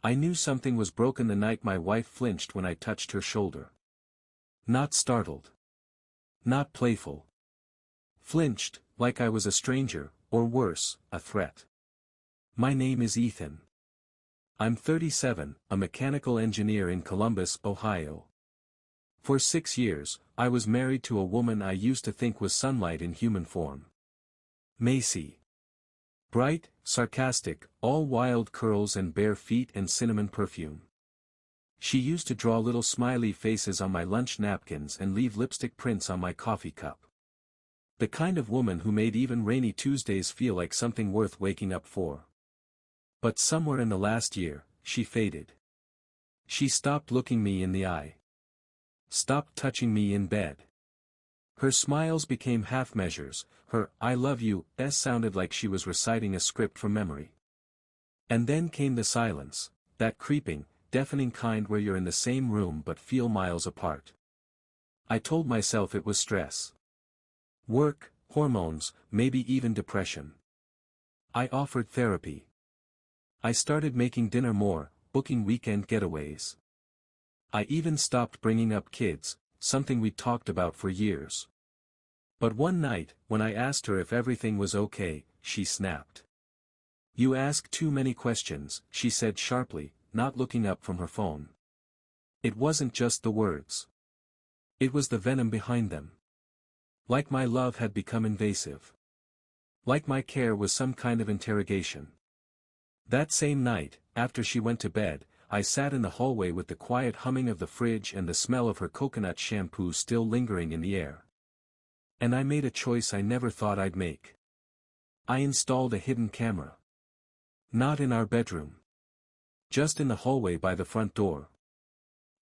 I knew something was broken the night my wife flinched when I touched her shoulder. Not startled. Not playful. Flinched, like I was a stranger, or worse, a threat. My name is Ethan. I'm 37, a mechanical engineer in Columbus, Ohio. For 6 years, I was married to a woman I used to think was sunlight in human form. Macy. Bright, sarcastic, all wild curls and bare feet and cinnamon perfume. She used to draw little smiley faces on my lunch napkins and leave lipstick prints on my coffee cup. The kind of woman who made even rainy Tuesdays feel like something worth waking up for. But somewhere in the last year, she faded. She stopped looking me in the eye. Stopped touching me in bed. Her smiles became half measures, her "I love you" sounded like she was reciting a script from memory. And then came the silence, that creeping, deafening kind where you're in the same room but feel miles apart. I told myself it was stress. Work, hormones, maybe even depression. I offered therapy. I started making dinner more, booking weekend getaways. I even stopped bringing up kids, something we'd talked about for years. But one night, when I asked her if everything was okay, she snapped. "You ask too many questions," she said sharply, not looking up from her phone. It wasn't just the words. It was the venom behind them. Like my love had become invasive. Like my care was some kind of interrogation. That same night, after she went to bed, I sat in the hallway with the quiet humming of the fridge and the smell of her coconut shampoo still lingering in the air. And I made a choice I never thought I'd make. I installed a hidden camera. Not in our bedroom. Just in the hallway by the front door.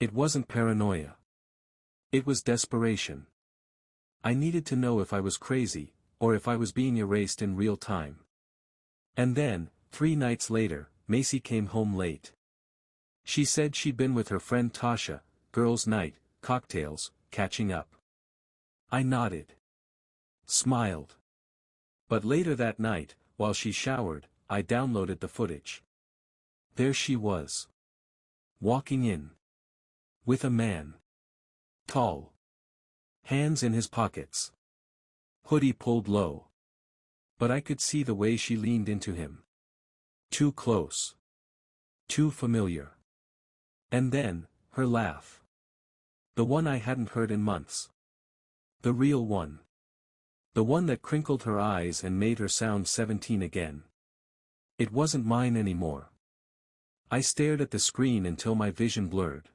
It wasn't paranoia. It was desperation. I needed to know if I was crazy, or if I was being erased in real time. And then, 3 nights later, Macy came home late. She said she'd been with her friend Tasha, girls' night, cocktails, catching up. I nodded. Smiled. But later that night, while she showered, I downloaded the footage. There she was. Walking in. With a man. Tall. Hands in his pockets. Hoodie pulled low. But I could see the way she leaned into him. Too close. Too familiar. And then, her laugh. The one I hadn't heard in months. The real one. The one that crinkled her eyes and made her sound 17 again. It wasn't mine anymore. I stared at the screen until my vision blurred.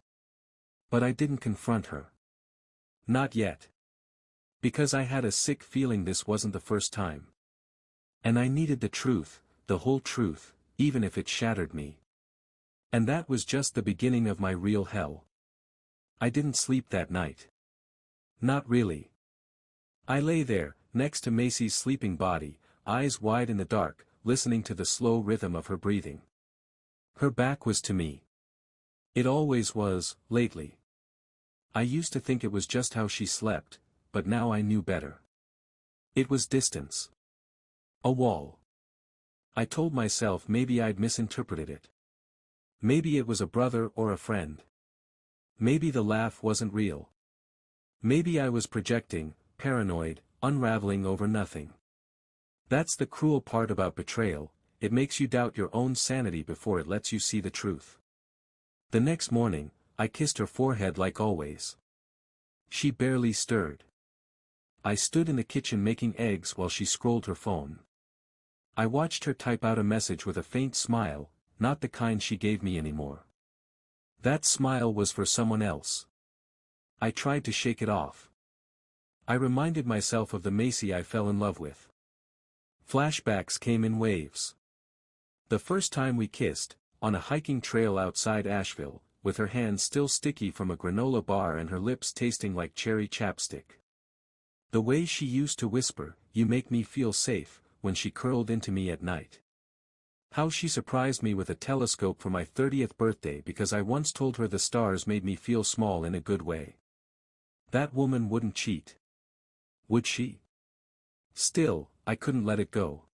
But I didn't confront her. Not yet. Because I had a sick feeling this wasn't the first time. And I needed the truth, the whole truth, even if it shattered me. And that was just the beginning of my real hell. I didn't sleep that night. Not really. I lay there, next to Macy's sleeping body, eyes wide in the dark, listening to the slow rhythm of her breathing. Her back was to me. It always was, lately. I used to think it was just how she slept, but now I knew better. It was distance. A wall. I told myself maybe I'd misinterpreted it. Maybe it was a brother or a friend. Maybe the laugh wasn't real. Maybe I was projecting, paranoid, unraveling over nothing. That's the cruel part about betrayal, it makes you doubt your own sanity before it lets you see the truth. The next morning, I kissed her forehead like always. She barely stirred. I stood in the kitchen making eggs while she scrolled her phone. I watched her type out a message with a faint smile, not the kind she gave me anymore. That smile was for someone else. I tried to shake it off. I reminded myself of the Macy I fell in love with. Flashbacks came in waves. The first time we kissed, on a hiking trail outside Asheville, with her hands still sticky from a granola bar and her lips tasting like cherry chapstick. The way she used to whisper, "You make me feel safe," when she curled into me at night. How she surprised me with a telescope for my 30th birthday because I once told her the stars made me feel small in a good way. That woman wouldn't cheat. Would she? Still, I couldn't let it go.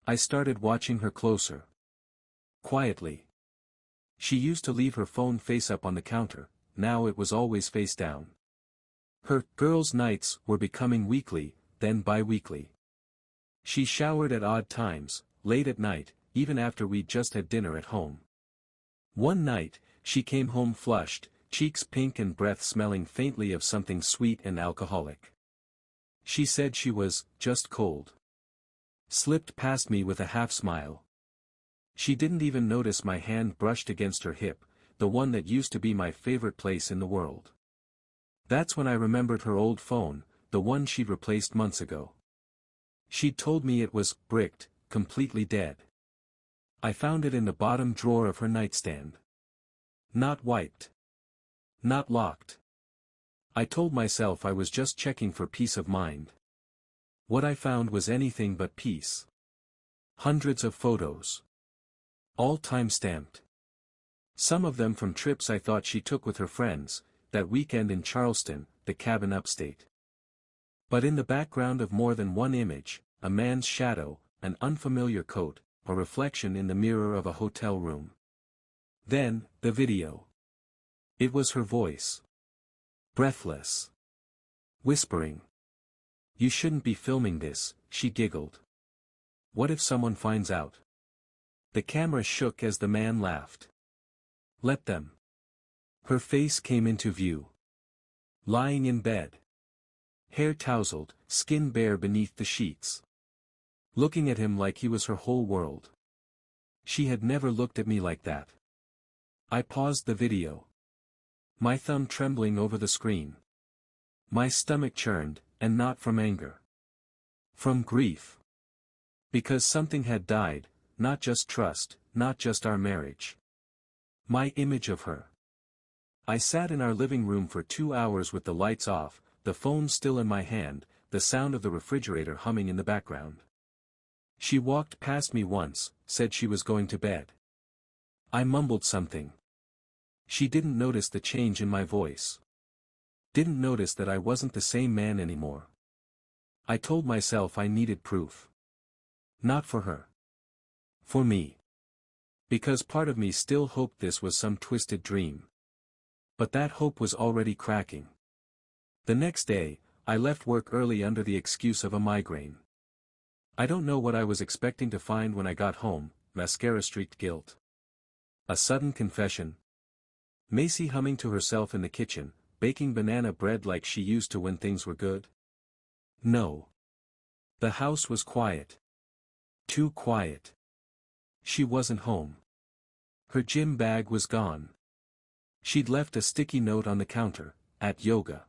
I started watching her closer. Quietly. She used to leave her phone face up on the counter, now it was always face down. Her girls' nights were becoming weekly, then bi-weekly. She showered at odd times, late at night, even after we'd just had dinner at home. One night, she came home flushed, cheeks pink and breath smelling faintly of something sweet and alcoholic. She said she was just cold. Slipped past me with a half smile. She didn't even notice my hand brushed against her hip, the one that used to be my favorite place in the world. That's when I remembered her old phone, the one she'd replaced months ago. She'd told me it was bricked, completely dead. I found it in the bottom drawer of her nightstand. Not wiped. Not locked. I told myself I was just checking for peace of mind. What I found was anything but peace. Hundreds of photos. All time-stamped. Some of them from trips I thought she took with her friends, that weekend in Charleston, the cabin upstate. But in the background of more than one image, a man's shadow, an unfamiliar coat, a reflection in the mirror of a hotel room. Then, the video. It was her voice. Breathless. Whispering. "You shouldn't be filming this," she giggled. "What if someone finds out?" The camera shook as the man laughed. "Let them." Her face came into view. Lying in bed. Hair tousled, skin bare beneath the sheets. Looking at him like he was her whole world. She had never looked at me like that. I paused the video. My thumb trembling over the screen. My stomach churned, and not from anger. From grief. Because something had died, not just trust, not just our marriage. My image of her. I sat in our living room for 2 hours with the lights off, the phone still in my hand, the sound of the refrigerator humming in the background. She walked past me once, said she was going to bed. I mumbled something. She didn't notice the change in my voice. Didn't notice that I wasn't the same man anymore. I told myself I needed proof. Not for her. For me. Because part of me still hoped this was some twisted dream. But that hope was already cracking. The next day, I left work early under the excuse of a migraine. I don't know what I was expecting to find when I got home, mascara-streaked guilt. A sudden confession. Macy humming to herself in the kitchen, baking banana bread like she used to when things were good? No. The house was quiet. Too quiet. She wasn't home. Her gym bag was gone. She'd left a sticky note on the counter, "At yoga.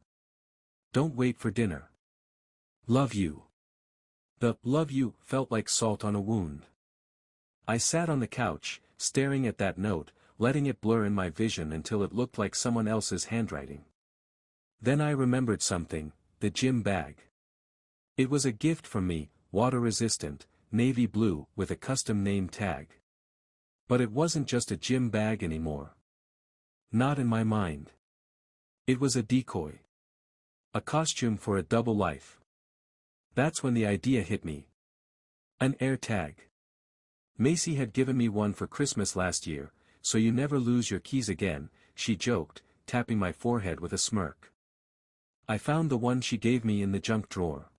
Don't wait for dinner. Love you." The "love you" felt like salt on a wound. I sat on the couch, staring at that note, letting it blur in my vision until it looked like someone else's handwriting. Then I remembered something, the gym bag. It was a gift from me, water-resistant, navy blue with a custom name tag. But it wasn't just a gym bag anymore. Not in my mind. It was a decoy. A costume for a double life. That's when the idea hit me. An air tag. Macy had given me one for Christmas last year, so you never lose your keys again, she joked, tapping my forehead with a smirk. I found the one she gave me in the junk drawer.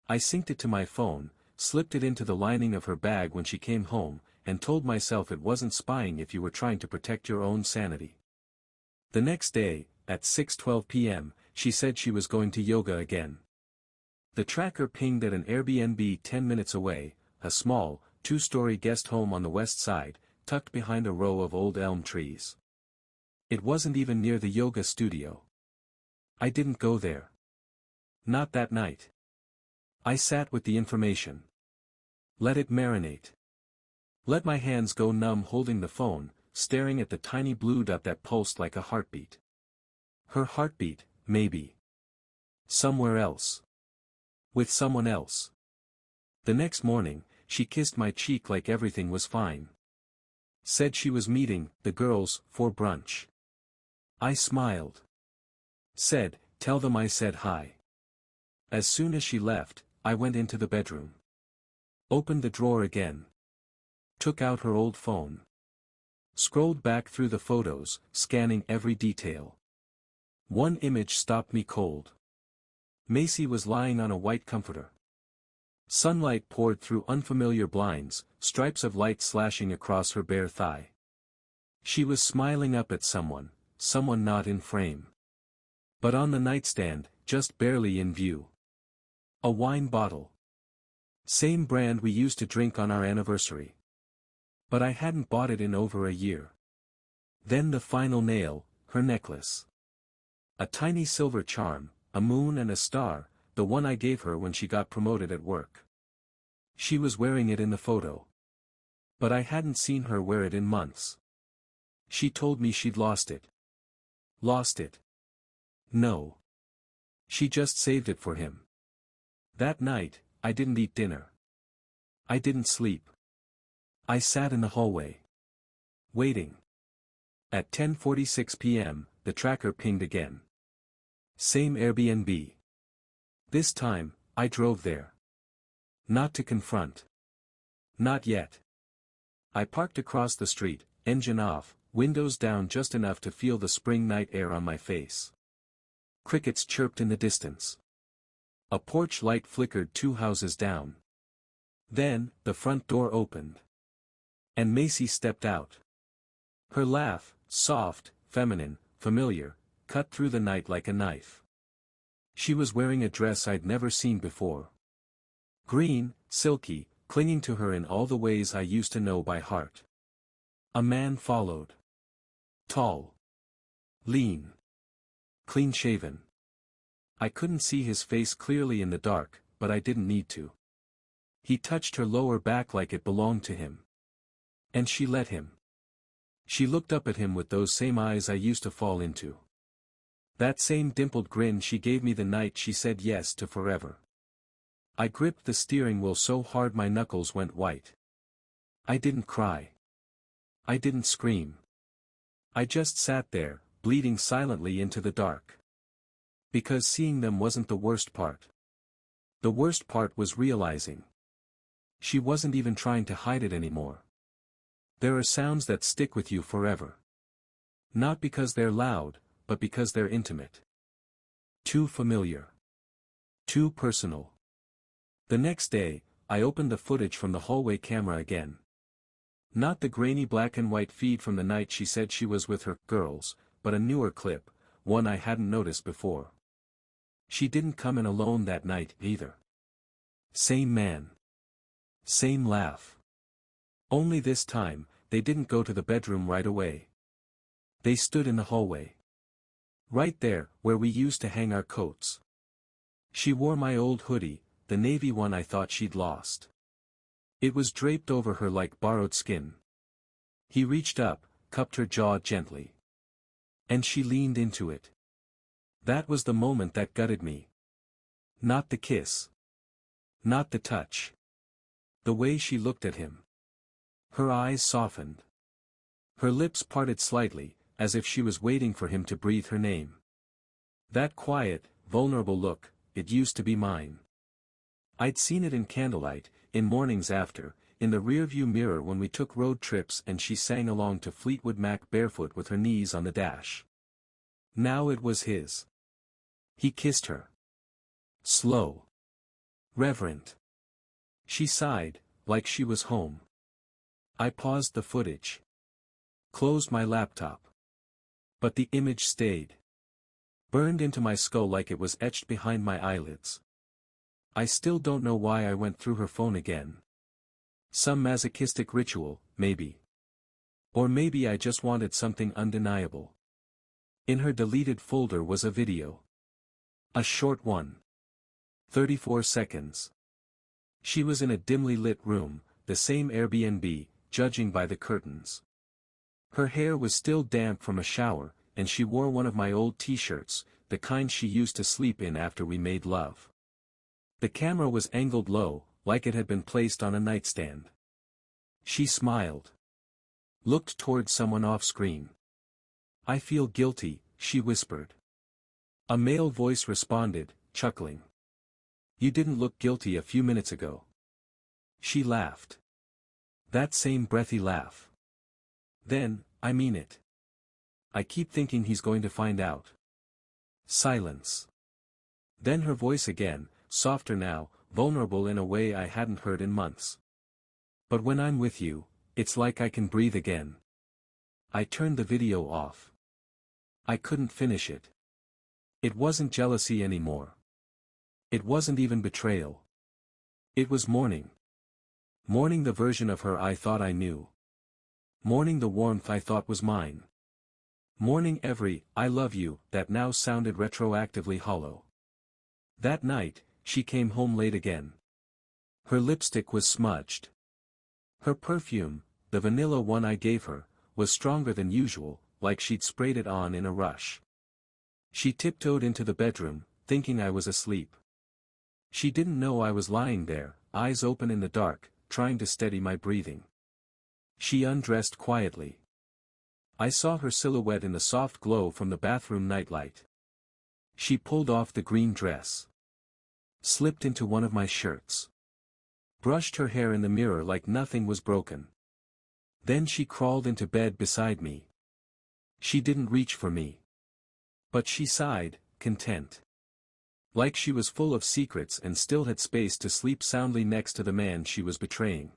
I synced it to my phone, slipped it into the lining of her bag when she came home, and told myself it wasn't spying if you were trying to protect your own sanity. The next day, at 6:12 p.m., she said she was going to yoga again. The tracker pinged at an Airbnb 10 minutes away, a small, 2-story guest home on the west side, tucked behind a row of old elm trees. It wasn't even near the yoga studio. I didn't go there. Not that night. I sat with the information. Let it marinate. Let my hands go numb holding the phone, staring at the tiny blue dot that pulsed like a heartbeat. Her heartbeat, maybe. Somewhere else. With someone else. The next morning, she kissed my cheek like everything was fine. Said she was meeting the girls for brunch. I smiled. Said, "Tell them I said hi." As soon as she left, I went into the bedroom. Opened the drawer again. Took out her old phone. Scrolled back through the photos, scanning every detail. One image stopped me cold. Macy was lying on a white comforter. Sunlight poured through unfamiliar blinds, stripes of light slashing across her bare thigh. She was smiling up at someone not in frame. But on the nightstand, just barely in view. A wine bottle. Same brand we used to drink on our anniversary. But I hadn't bought it in over a year. Then the final nail, her necklace. A tiny silver charm, a moon and a star, the one I gave her when she got promoted at work. She was wearing it in the photo. But I hadn't seen her wear it in months. She told me she'd lost it. Lost it? No. She just saved it for him. That night, I didn't eat dinner. I didn't sleep. I sat in the hallway. Waiting. At 10:46 p.m., the tracker pinged again. Same Airbnb. This time, I drove there. Not to confront. Not yet. I parked across the street, engine off, windows down just enough to feel the spring night air on my face. Crickets chirped in the distance. A porch light flickered 2 houses down. Then, the front door opened. And Macy stepped out. Her laugh, soft, feminine, familiar, cut through the night like a knife. She was wearing a dress I'd never seen before. Green, silky, clinging to her in all the ways I used to know by heart. A man followed. Tall. Lean. Clean-shaven. I couldn't see his face clearly in the dark, but I didn't need to. He touched her lower back like it belonged to him. And she let him. She looked up at him with those same eyes I used to fall into. That same dimpled grin she gave me the night she said yes to forever. I gripped the steering wheel so hard my knuckles went white. I didn't cry. I didn't scream. I just sat there, bleeding silently into the dark. Because seeing them wasn't the worst part. The worst part was realizing. She wasn't even trying to hide it anymore. There are sounds that stick with you forever. Not because they're loud, but because they're intimate. Too familiar. Too personal. The next day, I opened the footage from the hallway camera again. Not the grainy black and white feed from the night she said she was with her girls, but a newer clip, one I hadn't noticed before. She didn't come in alone that night, either. Same man. Same laugh. Only this time, they didn't go to the bedroom right away. They stood in the hallway. Right there, where we used to hang our coats. She wore my old hoodie, the navy one I thought she'd lost. It was draped over her like borrowed skin. He reached up, cupped her jaw gently. And she leaned into it. That was the moment that gutted me. Not the kiss. Not the touch. The way she looked at him. Her eyes softened. Her lips parted slightly, as if she was waiting for him to breathe her name. That quiet, vulnerable look, it used to be mine. I'd seen it in candlelight, in mornings after, in the rearview mirror when we took road trips and she sang along to Fleetwood Mac barefoot with her knees on the dash. Now it was his. He kissed her. Slow. Reverent. She sighed, like she was home. I paused the footage. Closed my laptop. But the image stayed. Burned into my skull like it was etched behind my eyelids. I still don't know why I went through her phone again. Some masochistic ritual, maybe. Or maybe I just wanted something undeniable. In her deleted folder was a video. A short one. 34 seconds. She was in a dimly lit room, the same Airbnb, judging by the curtains. Her hair was still damp from a shower, and she wore one of my old t-shirts, the kind she used to sleep in after we made love. The camera was angled low, like it had been placed on a nightstand. She smiled. Looked toward someone off-screen. I feel guilty, she whispered. A male voice responded, chuckling. You didn't look guilty a few minutes ago. She laughed. That same breathy laugh. Then, I mean it. I keep thinking he's going to find out. Silence. Then her voice again, softer now, vulnerable in a way I hadn't heard in months. But when I'm with you, it's like I can breathe again. I turned the video off. I couldn't finish it. It wasn't jealousy anymore. It wasn't even betrayal. It was mourning. Mourning the version of her I thought I knew. Mourning the warmth I thought was mine. Mourning every "I love you" that now sounded retroactively hollow. That night, she came home late again. Her lipstick was smudged. Her perfume, the vanilla one I gave her, was stronger than usual, like she'd sprayed it on in a rush. She tiptoed into the bedroom, thinking I was asleep. She didn't know I was lying there, eyes open in the dark, trying to steady my breathing. She undressed quietly. I saw her silhouette in the soft glow from the bathroom nightlight. She pulled off the green dress. Slipped into one of my shirts. Brushed her hair in the mirror like nothing was broken. Then she crawled into bed beside me. She didn't reach for me. But she sighed, content. Like she was full of secrets and still had space to sleep soundly next to the man she was betraying.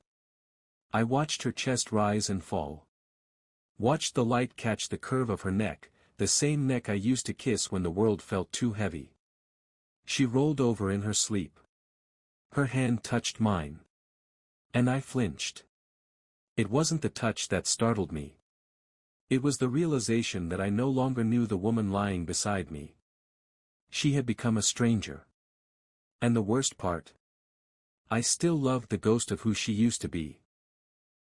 I watched her chest rise and fall. Watched the light catch the curve of her neck, the same neck I used to kiss when the world felt too heavy. She rolled over in her sleep. Her hand touched mine. And I flinched. It wasn't the touch that startled me. It was the realization that I no longer knew the woman lying beside me. She had become a stranger. And the worst part? I still loved the ghost of who she used to be.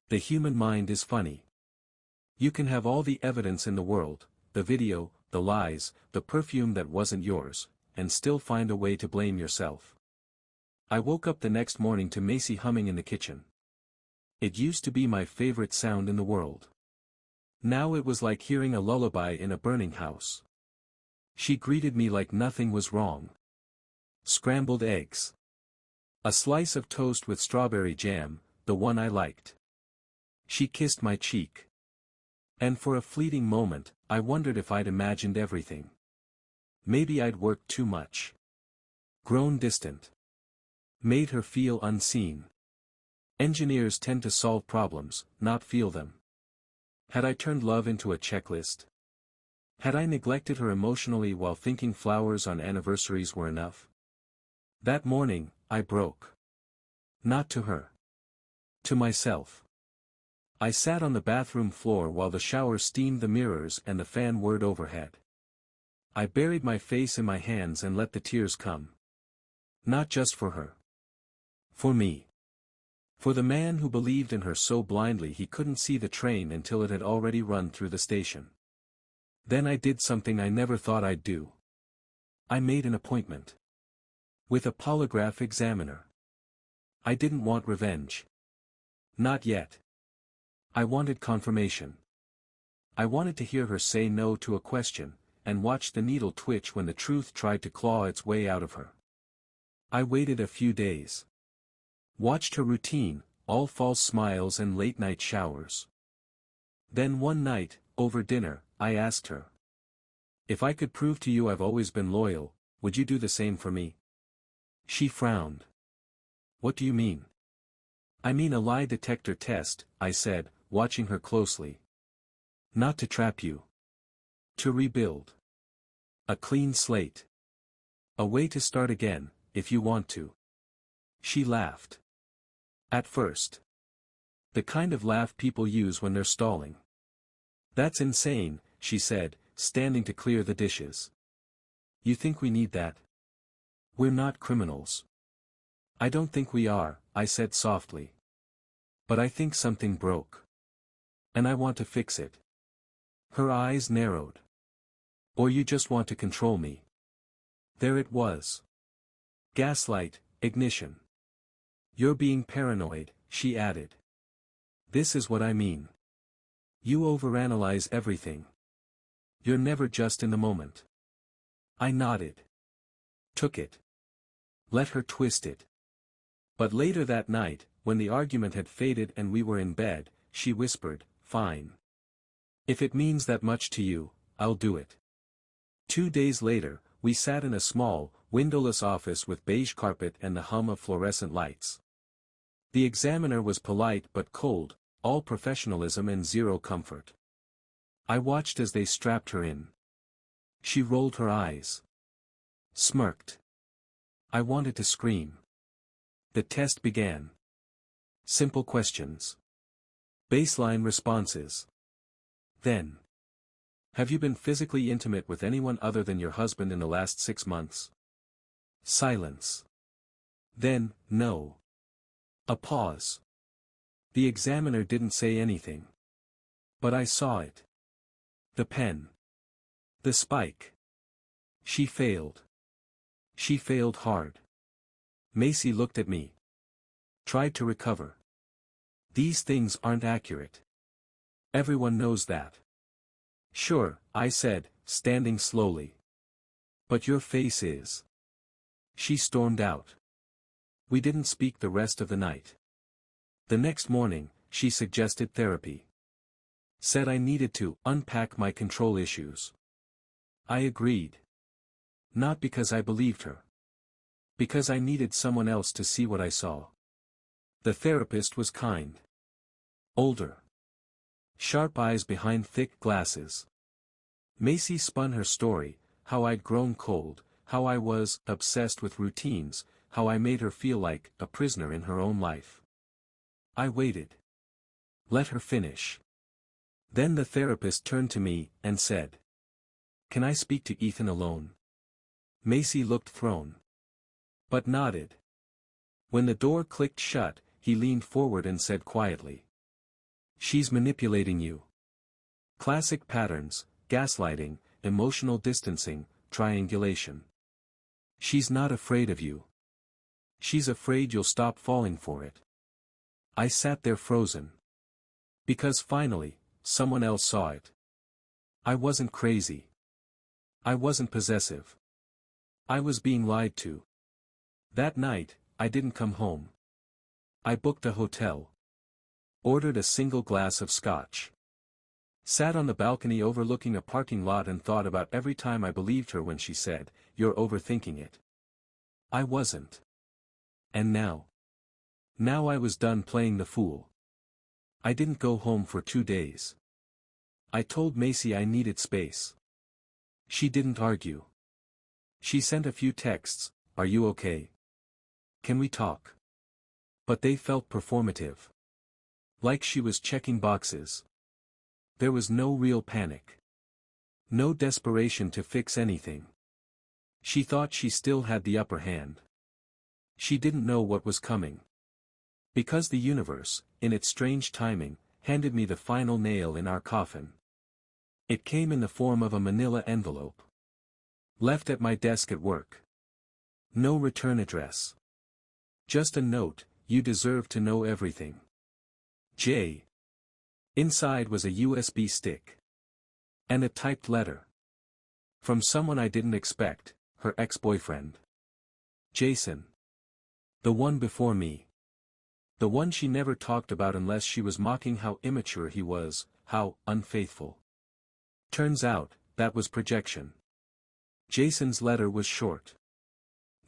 The human mind is funny. You can have all the evidence in the world, the video, the lies, the perfume that wasn't yours, and still find a way to blame yourself. I woke up the next morning to Macy humming in the kitchen. It used to be my favorite sound in the world. Now it was like hearing a lullaby in a burning house. She greeted me like nothing was wrong. Scrambled eggs. A slice of toast with strawberry jam, the one I liked. She kissed my cheek. And for a fleeting moment, I wondered if I'd imagined everything. Maybe I'd worked too much. Grown distant. Made her feel unseen. Engineers tend to solve problems, not feel them. Had I turned love into a checklist? Had I neglected her emotionally while thinking flowers on anniversaries were enough? That morning, I broke. Not to her. To myself. I sat on the bathroom floor while the shower steamed the mirrors and the fan whirred overhead. I buried my face in my hands and let the tears come. Not just for her. For me. For the man who believed in her so blindly he couldn't see the train until it had already run through the station. Then I did something I never thought I'd do. I made an appointment. With a polygraph examiner. I didn't want revenge. Not yet. I wanted confirmation. I wanted to hear her say no to a question, and watch the needle twitch when the truth tried to claw its way out of her. I waited a few days. Watched her routine, all false smiles and late-night showers. Then one night, over dinner, I asked her. If I could prove to you I've always been loyal, would you do the same for me? She frowned. What do you mean? I mean a lie detector test, I said, watching her closely. Not to trap you. To rebuild. A clean slate. A way to start again, if you want to. She laughed. At first. The kind of laugh people use when they're stalling. That's insane, she said, standing to clear the dishes. You think we need that? We're not criminals. I don't think we are, I said softly. But I think something broke. And I want to fix it. Her eyes narrowed. Or you just want to control me. There it was. Gaslight, ignition. You're being paranoid, she added. This is what I mean. You overanalyze everything. You're never just in the moment. I nodded. Took it. Let her twist it. But later that night, when the argument had faded and we were in bed, she whispered, "Fine. If it means that much to you, I'll do it. 2 days later, we sat in a small, windowless office with beige carpet and the hum of fluorescent lights. The examiner was polite but cold, all professionalism and zero comfort. I watched as they strapped her in. She rolled her eyes. Smirked. I wanted to scream. The test began. Simple questions. Baseline responses. Then. Have you been physically intimate with anyone other than your husband in the last 6 months? Silence. Then, no. A pause. The examiner didn't say anything. But I saw it. The pen. The spike. She failed. She failed hard. Macy looked at me. Tried to recover. These things aren't accurate. Everyone knows that. Sure, I said, standing slowly. But your face is. She stormed out. We didn't speak the rest of the night. The next morning, she suggested therapy. Said I needed to unpack my control issues. I agreed. Not because I believed her. Because I needed someone else to see what I saw. The therapist was kind. Older. Sharp eyes behind thick glasses. Macy spun her story, how I'd grown cold, how I was obsessed with routines, how I made her feel like a prisoner in her own life. I waited. Let her finish. Then the therapist turned to me and said, "Can I speak to Ethan alone?" Macy looked thrown. But nodded. When the door clicked shut, he leaned forward and said quietly, "She's manipulating you. Classic patterns, gaslighting, emotional distancing, triangulation. She's not afraid of you. She's afraid you'll stop falling for it." I sat there frozen. Because finally, someone else saw it. I wasn't crazy. I wasn't possessive. I was being lied to. That night, I didn't come home. I booked a hotel. Ordered a single glass of scotch. Sat on the balcony overlooking a parking lot and thought about every time I believed her when she said, "You're overthinking it." I wasn't. And now? Now I was done playing the fool. I didn't go home for 2 days. I told Macy I needed space. She didn't argue. She sent a few texts, "Are you okay? Can we talk?" But they felt performative. Like she was checking boxes. There was no real panic. No desperation to fix anything. She thought she still had the upper hand. She didn't know what was coming. Because the universe, in its strange timing, handed me the final nail in our coffin. It came in the form of a manila envelope. Left at my desk at work. No return address. Just a note, "You deserve to know everything. J." Inside was a USB stick. And a typed letter. From someone I didn't expect, her ex-boyfriend. Jason. The one before me. The one she never talked about unless she was mocking how immature he was, how unfaithful. Turns out, that was projection. Jason's letter was short.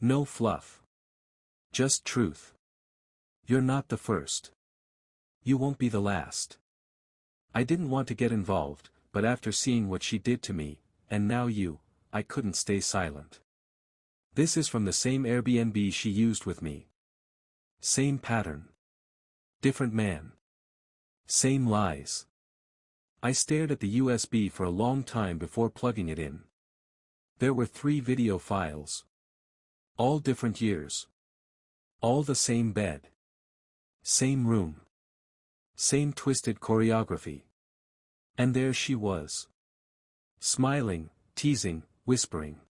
No fluff. Just truth. "You're not the first. You won't be the last." I didn't want to get involved, but after seeing what she did to me, and now you, I couldn't stay silent. This is from the same Airbnb she used with me. Same pattern. Different man. Same lies. I stared at the USB for a long time before plugging it in. There were 3 video files. All different years. All the same bed. Same room. Same twisted choreography. And there she was. Smiling, teasing, whispering.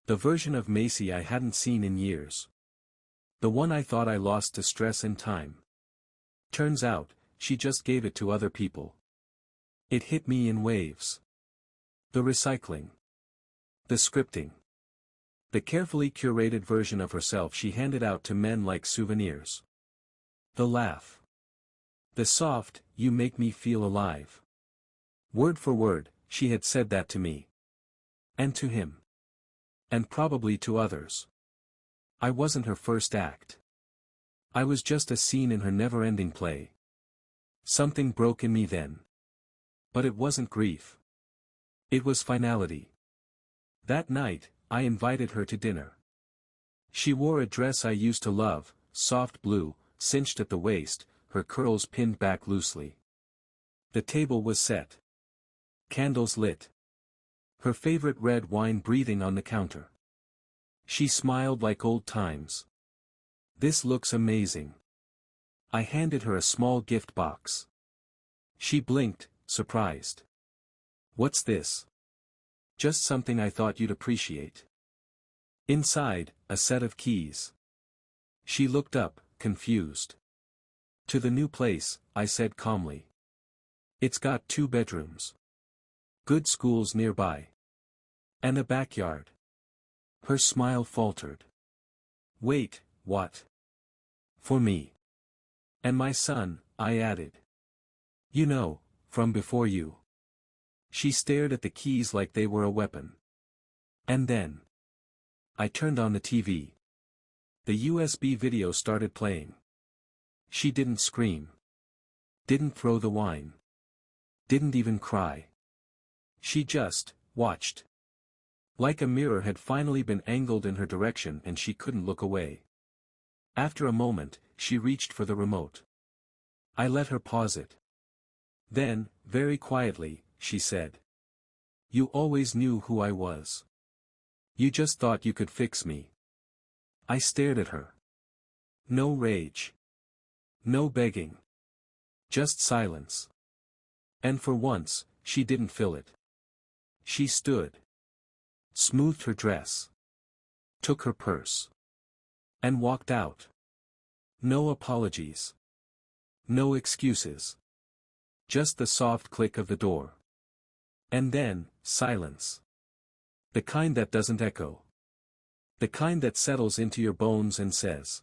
The version of Macy I hadn't seen in years. The one I thought I lost to stress and time. Turns out, she just gave it to other people. It hit me in waves. The recycling. The scripting. The carefully curated version of herself she handed out to men like souvenirs. The laugh. The soft, "You make me feel alive." Word for word, she had said that to me. And to him. And probably to others. I wasn't her first act. I was just a scene in her never-ending play. Something broke in me then. But it wasn't grief. It was finality. That night, I invited her to dinner. She wore a dress I used to love, soft blue, cinched at the waist, her curls pinned back loosely. The table was set. Candles lit. Her favorite red wine breathing on the counter. She smiled like old times. "This looks amazing." I handed her a small gift box. She blinked, surprised. "What's this?" "Just something I thought you'd appreciate." Inside, a set of keys. She looked up, confused. "To the new place," I said calmly. "It's got 2 bedrooms. Good schools nearby. And a backyard." Her smile faltered. "Wait, what?" "For me. And my son," I added. "You know, from before you." She stared at the keys like they were a weapon. And then I turned on the TV. The USB video started playing. She didn't scream. Didn't throw the wine. Didn't even cry. She just watched. Like a mirror had finally been angled in her direction and she couldn't look away. After a moment, she reached for the remote. I let her pause it. Then, very quietly, she said, "You always knew who I was. You just thought you could fix me." I stared at her. No rage. No begging. Just silence. And for once, she didn't feel it. She stood. Smoothed her dress. Took her purse. And walked out. No apologies. No excuses. Just the soft click of the door. And then, silence. The kind that doesn't echo. The kind that settles into your bones and says,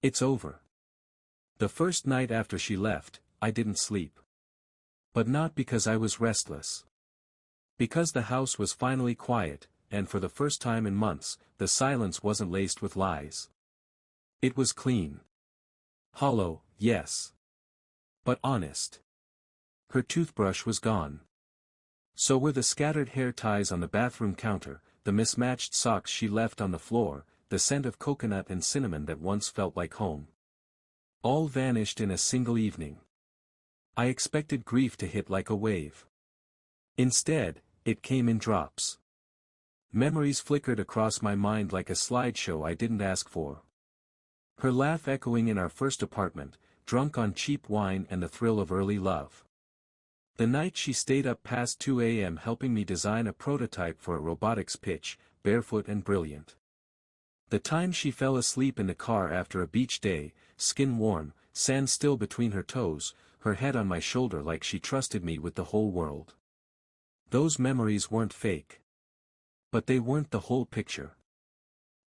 "It's over." The first night after she left, I didn't sleep. But not because I was restless. Because the house was finally quiet, and for the first time in months, the silence wasn't laced with lies. It was clean. Hollow, yes. But honest. Her toothbrush was gone. So were the scattered hair ties on the bathroom counter, the mismatched socks she left on the floor, the scent of coconut and cinnamon that once felt like home. All vanished in a single evening. I expected grief to hit like a wave. Instead, it came in drops. Memories flickered across my mind like a slideshow I didn't ask for. Her laugh echoing in our first apartment, drunk on cheap wine and the thrill of early love. The night she stayed up past 2 a.m. helping me design a prototype for a robotics pitch, barefoot and brilliant. The time she fell asleep in the car after a beach day, skin warm, sand still between her toes, her head on my shoulder like she trusted me with the whole world. Those memories weren't fake. But they weren't the whole picture.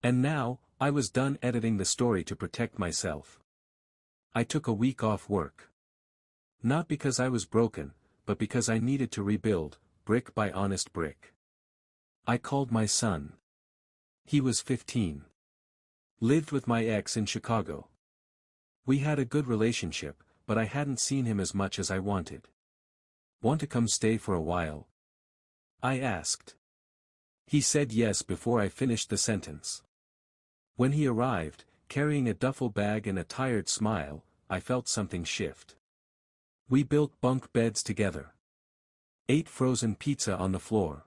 And now, I was done editing the story to protect myself. I took a week off work. Not because I was broken, but because I needed to rebuild, brick by honest brick. I called my son. He was 15. Lived with my ex in Chicago. We had a good relationship, but I hadn't seen him as much as I wanted. "Want to come stay for a while?" I asked. He said yes before I finished the sentence. When he arrived, carrying a duffel bag and a tired smile, I felt something shift. We built bunk beds together. Ate frozen pizza on the floor.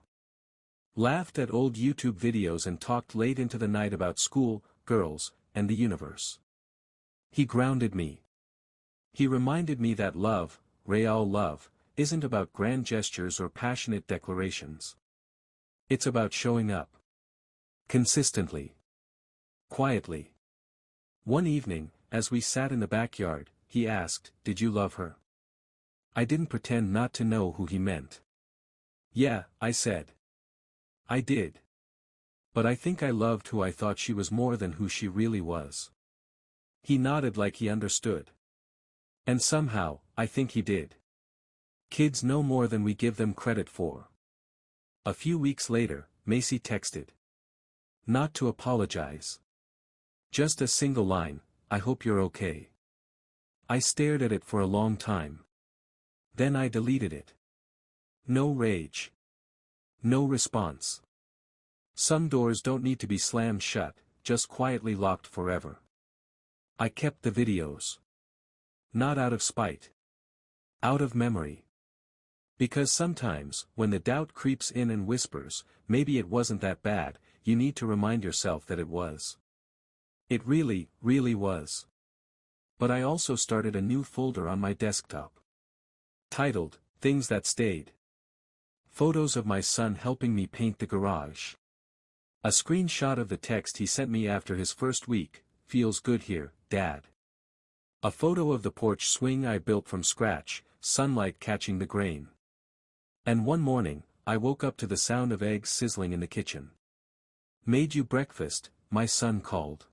Laughed at old YouTube videos and talked late into the night about school, girls, and the universe. He grounded me. He reminded me that love, real love, isn't about grand gestures or passionate declarations. It's about showing up. Consistently. Quietly. One evening, as we sat in the backyard, he asked, "Did you love her?" I didn't pretend not to know who he meant. "Yeah," I said. "I did. But I think I loved who I thought she was more than who she really was." He nodded like he understood. And somehow, I think he did. Kids know more than we give them credit for. A few weeks later, Macy texted. Not to apologize. Just a single line, I hope you're okay. I stared at it for a long time. Then I deleted it. No rage. No response. Some doors don't need to be slammed shut, just quietly locked forever. I kept the videos. Not out of spite. Out of memory. Because sometimes, when the doubt creeps in and whispers, maybe it wasn't that bad, you need to remind yourself that it was. It really, really was. But I also started a new folder on my desktop. Titled, Things That Stayed. Photos of my son helping me paint the garage. A screenshot of the text he sent me after his first week, feels good here, Dad. A photo of the porch swing I built from scratch, sunlight catching the grain. And one morning, I woke up to the sound of eggs sizzling in the kitchen. Made you breakfast, my son called.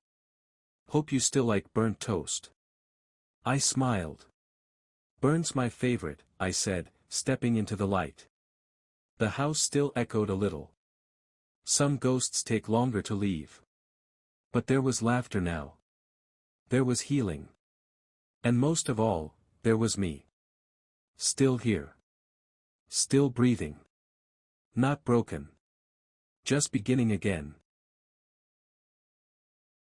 Hope you still like burnt toast. I smiled. Burnt's my favorite, I said, stepping into the light. The house still echoed a little. Some ghosts take longer to leave. But there was laughter now. There was healing. And most of all, there was me. Still here. Still breathing. Not broken. Just beginning again.